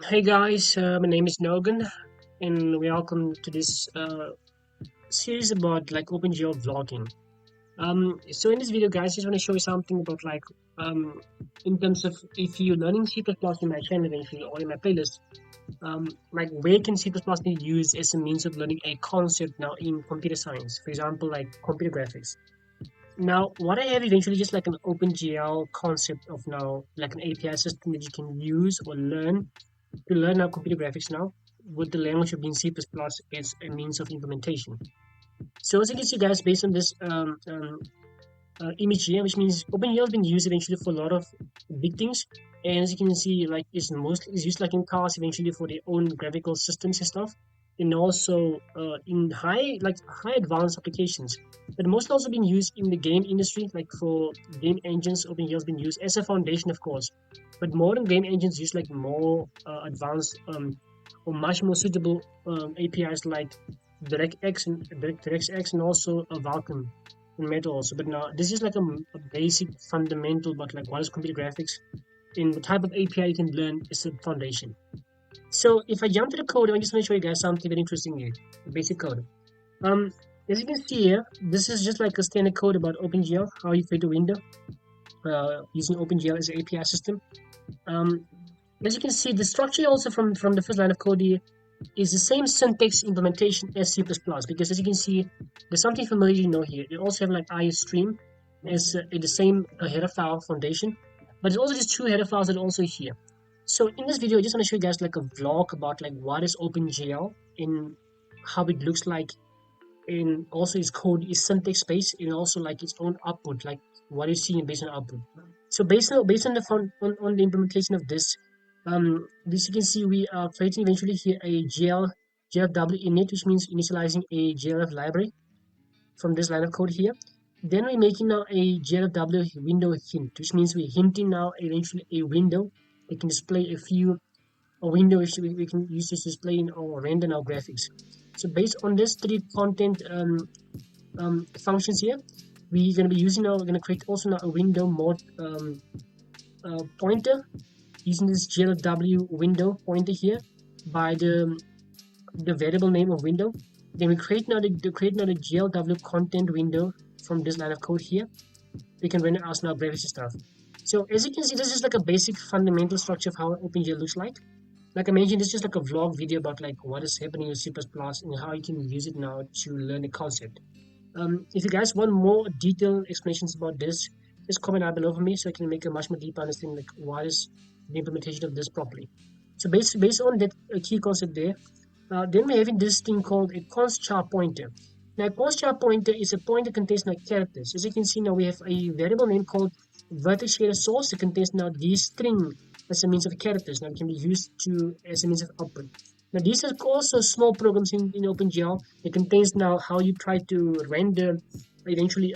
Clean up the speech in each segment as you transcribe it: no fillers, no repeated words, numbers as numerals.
Hey guys, my name is Nogan, and welcome to this series about like OpenGL vlogging. So in this video, guys, I just want to show you something about in terms of if you're learning C++ in my channel eventually or in my playlist, like where can C++ be used as a means of learning a concept now in computer science, for example, like computer graphics. Now, what I have eventually just like an OpenGL concept of now like an API system that you can use or learn to learn our computer graphics now with the language of being C++ as a means of implementation. So as you can see, guys, based on this image here, which means OpenGL has been used eventually for a lot of big things. And as you can see, like it's used like in cars eventually for their own graphical systems and stuff. And also in high advanced applications. But most also been used in the game industry, like for game engines, OpenGL has been used as a foundation, of course. But modern game engines use like more advanced or much more suitable APIs like DirectX and also a Vulkan in Metal also. But now this is like a basic fundamental, but like what is computer graphics in the type of API you can learn is a foundation. So if I jump to the code, I just want to show you guys something very interesting here, the basic code. Um, as you can see here, this is just like a standard code about OpenGL, how you create a window using OpenGL as an API system. Um, as you can see, the structure also from the first line of code here is the same syntax implementation as C++, because as you can see, there's something familiar you know here. They also have like IOStream as the same header file foundation, but there's also these two header files that are also here. So in this video, I just want to show you guys like a vlog about like what is OpenGL and how it looks like, and also its code is syntax based and also like its own output, like what you see based on output. So based on on the implementation of this, this you can see we are creating eventually here a GLW init, which means initializing a GLF library from this line of code here. Then we're making now a GLW window hint, which means we're hinting now eventually a window that can display a window which we can use to display in or render our graphics. So based on this three content functions here, we're going to be using now, we're going to create also now a window mode pointer using this GLW window pointer here by the variable name of window. Then we create now the GLW content window from this line of code here. We can render us now graphics stuff. So as you can see, this is like a basic fundamental structure of how OpenGL looks like. Like I mentioned, this is just like a vlog video about like what is happening with C++ and how you can use it now to learn the concept. If you guys want more detailed explanations about this, just comment down below for me so I can make a much more deeper understanding like what is the implementation of this properly. So based on that key concept there, then we're having this thing called a const char pointer. Now, a const char pointer is a pointer that contains like characters. As you can see now, we have a variable name called vertex shader source that contains now this string as a means of characters. Now, it can be used to as a means of output. Now, these are also small programs in OpenGL that contains now how you try to render eventually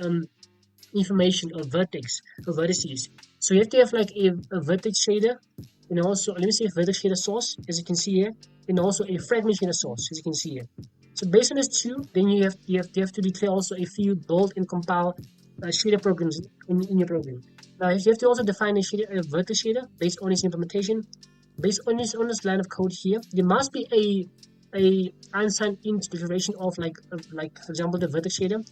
information of vertex or vertices. So you have to have like a vertex shader, and also let me see a vertex shader source, as you can see here, and also a fragment shader source, as you can see here. So based on these two, then you have to declare also a few build and compile shader programs in your program. Now you have to also define a vertex shader based on its implementation. Based on this line of code here, there must be a unsigned int declaration of like for example the vertex shader.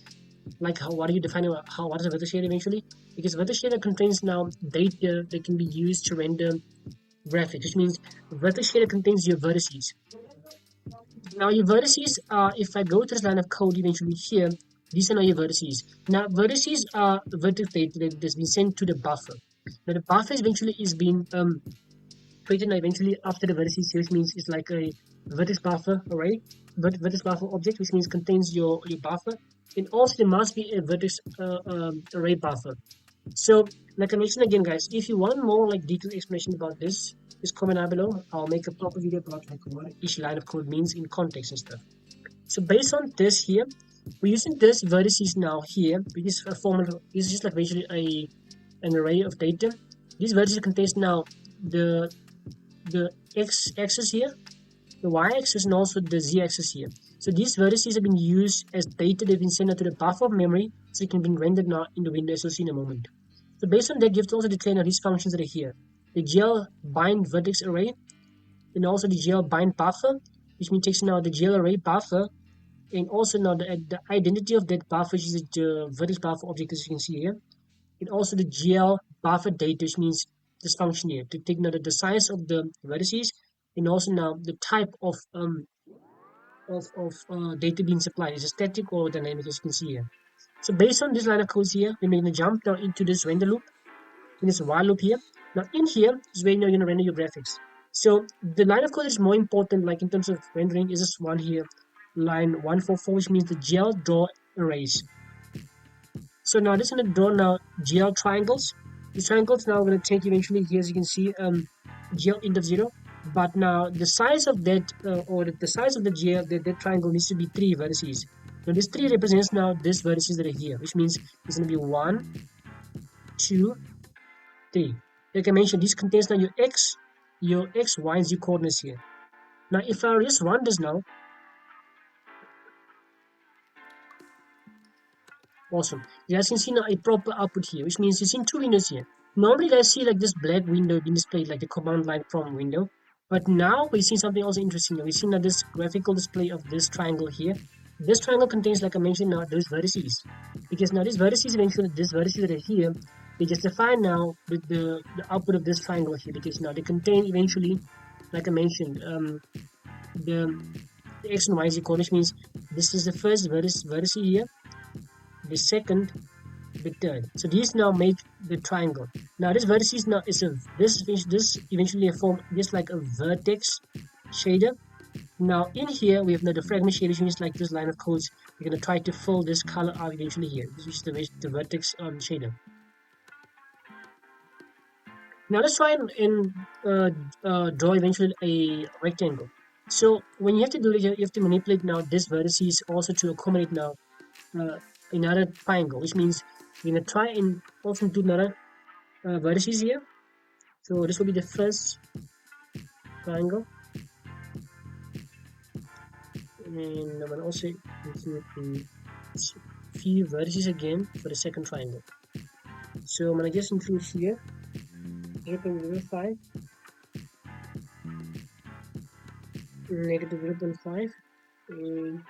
Like what do you define what is a vertex shader eventually? Because vertex shader contains now data that can be used to render graphics, which means vertex shader contains your vertices. Now your vertices are, if I go to this line of code eventually here, these are now your vertices. Now vertices are vertex data that's been sent to the buffer. Now the buffer eventually is being created now eventually after the vertices here, which means it's like a vertex buffer array, vertex buffer object, which means contains your buffer. And also there must be a vertex array buffer. So like I mentioned again, guys, if you want more like detailed explanation about this, just comment down below. I'll make a proper video about like what each line of code means in context and stuff. So based on this here, we're using this vertices now here, which is a format. This is just like basically an array of data. This vertices contains now the x-axis here, the y-axis, and also the z-axis here. So these vertices have been used as data that have been sent out to the buffer of memory, so it can be rendered now in the window as you'll see in a moment. So based on that, you have to also declare now these functions that are here. the GL bind vertex array, and also the GL bind buffer, which means takes now the GL array buffer, and also now the identity of that buffer, which is the vertex buffer object, as you can see here, and also the GL buffer data, which means this function here to take now the size of the vertices, and also now the type of data being supplied, is it static or dynamic, as you can see here. So based on this line of code here, we're going to jump now into this render loop, in this while loop here. Now in here is where you're going to render your graphics. So the line of code is more important, like in terms of rendering, is this one here, line 144, which means the GL draw arrays. So now this is going to draw now GL triangles. These triangles now are going to take eventually here, as you can see, GL int of 0. But now the size of that, or the size of the GL, that triangle needs to be 3 vertices. Now this 3 represents now this vertices that are here, which means it's going to be 1, 2, 3. Like I mentioned, this contains now your x, y, and z coordinates here. Now if I just run this now, awesome. You guys can see now a proper output here, which means you've seen 2 windows here. Normally you guys see like this black window being displayed like the command line prompt window. But now we see something also interesting. We see now this graphical display of this triangle here. This triangle contains, like I mentioned now, those vertices. Because now these vertices eventually, these vertices that are here, they justify now with the output of this triangle here. Because now they contain eventually, like I mentioned, the x and y is equal, which means this is the first vertex here, the second, the third. So these now make the triangle. Now this vertices now is this eventually form just like a vertex shader. Now in here we have now the fragment shader, which means like this line of codes. We're gonna try to fill this color out eventually here. This is the vertex shader. Now let's try and draw eventually a rectangle. So when you have to do it, you have to manipulate now this vertices also to accommodate now another triangle, which means we're gonna try and also do another vertices here. So this will be the first triangle, and I'm gonna also include a few vertices again for the second triangle. So I'm gonna just include here 0.05, negative 0.5, and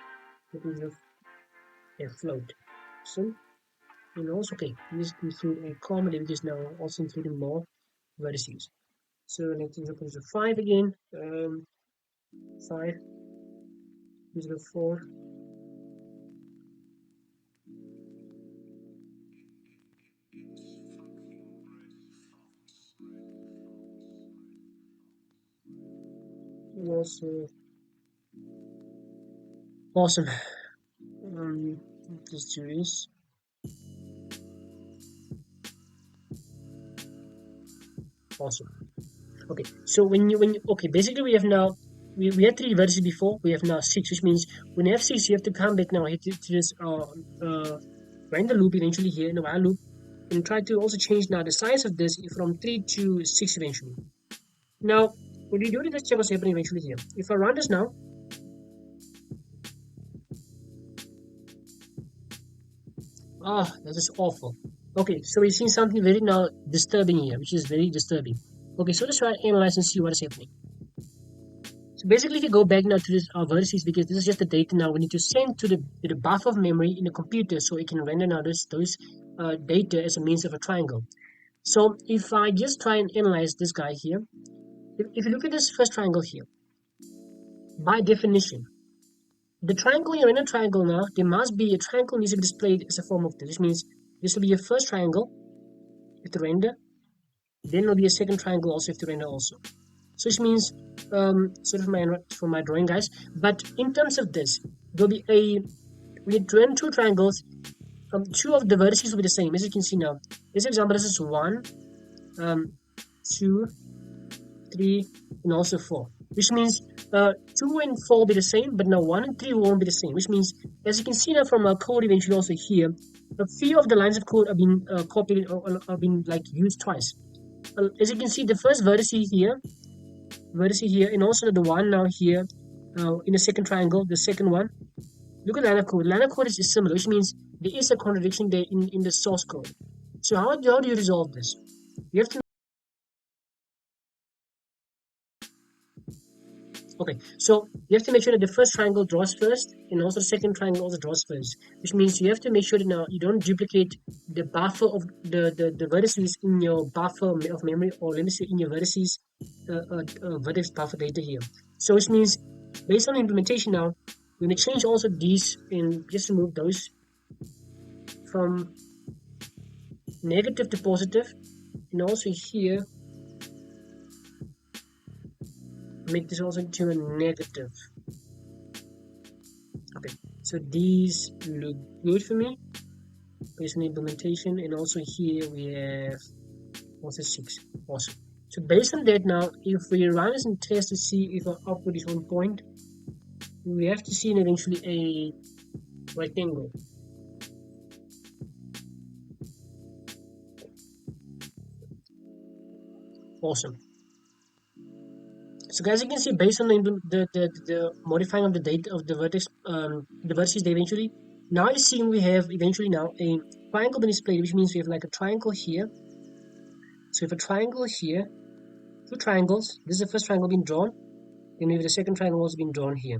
a float. So and also okay, this include a comma because now also including more vertices. So negative 0.05 again, 5, 0.4, and also awesome. Let's do this. Awesome. Okay, so when you okay, basically we have now we had 3 vertices before, we have now 6, which means when you have 6 you have to come back now here to this render loop eventually here in the while loop, and try to also change now the size of this from 3 to 6 eventually. Now when you do this, let's check what's happening eventually here. If I run this now, that is awful. Okay, so we've seen something very now disturbing here, which is very disturbing. Okay, so let's try to analyze and see what is happening. So basically, if you go back now to this vertices, because this is just the data now we need to send to the buffer of memory in the computer, so it can render now those data as a means of a triangle. So if I just try and analyze this guy here, if you look at this first triangle here, by definition, the triangle you render triangle now, there must be a triangle needs to be displayed as a form of this, which means this will be your first triangle with the render, then there will be a second triangle also with the render also. So which means sort of for my drawing guys, but in terms of this, there'll be we render 2 triangles. 2 of the vertices will be the same, as you can see now. This example, this is 1, 2, 3, and also 4, which means 2 and 4 will be the same, but now 1 and 3 won't be the same, which means, as you can see now from our code eventually also here, a few of the lines of code are being copied or are being like used twice. As you can see, the first vertex here, and also the one now here in the second triangle, the second one. Look at line of code. Line of code is similar, which means there is a contradiction there in the source code. So how do you resolve this? You have to Okay, so you have to make sure that the first triangle draws first, and also the second triangle also draws first, which means you have to make sure that now you don't duplicate the buffer of the vertices in your buffer of memory, or let me say in your vertex buffer data here. So which means based on the implementation now, we're going to change also these and just remove those from negative to positive, and also here make this also into a negative. Okay, so these look good for me based on implementation, and also here we have also 6. Awesome. So based on that now, if we run this and test to see if our output is on point, we have to see eventually a rectangle. Awesome. So guys, you can see based on the modifying of the data of the vertex, the vertices eventually, now you're seeing we have eventually now a triangle being displayed, which means we have like a triangle here. So we have a triangle here, 2 triangles. This is the first triangle being drawn, and we have the second triangle also being drawn here,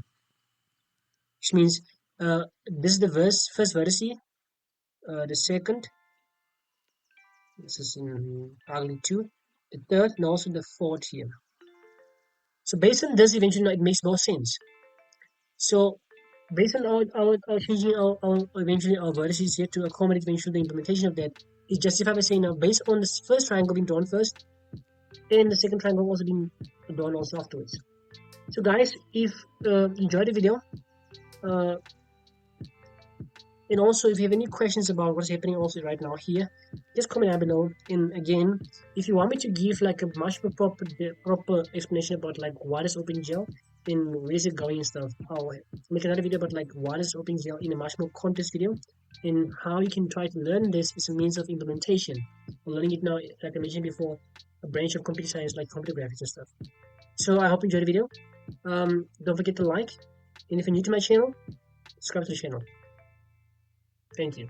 which means this is the first vertice, the second, this is in ugly 2, the third, and also the fourth here. So based on this, eventually it makes more sense. So based on our changing our eventually our vertices here to accommodate eventually the implementation of that, is justified by saying now based on this first triangle being drawn first, and the second triangle also being drawn also afterwards. So guys, if you enjoyed the video, uh, and also if you have any questions about what's happening also right now here, just comment down below. And again, if you want me to give like a much more proper explanation about like what is OpenGL and where is it going and stuff, I'll make another video about like what is OpenGL in a much more context video, and how you can try to learn this as a means of implementation. I'm learning it now, like I mentioned before, a branch of computer science like computer graphics and stuff. So I hope you enjoyed the video. Don't forget to like, and if you're new to my channel, subscribe to the channel. Thank you.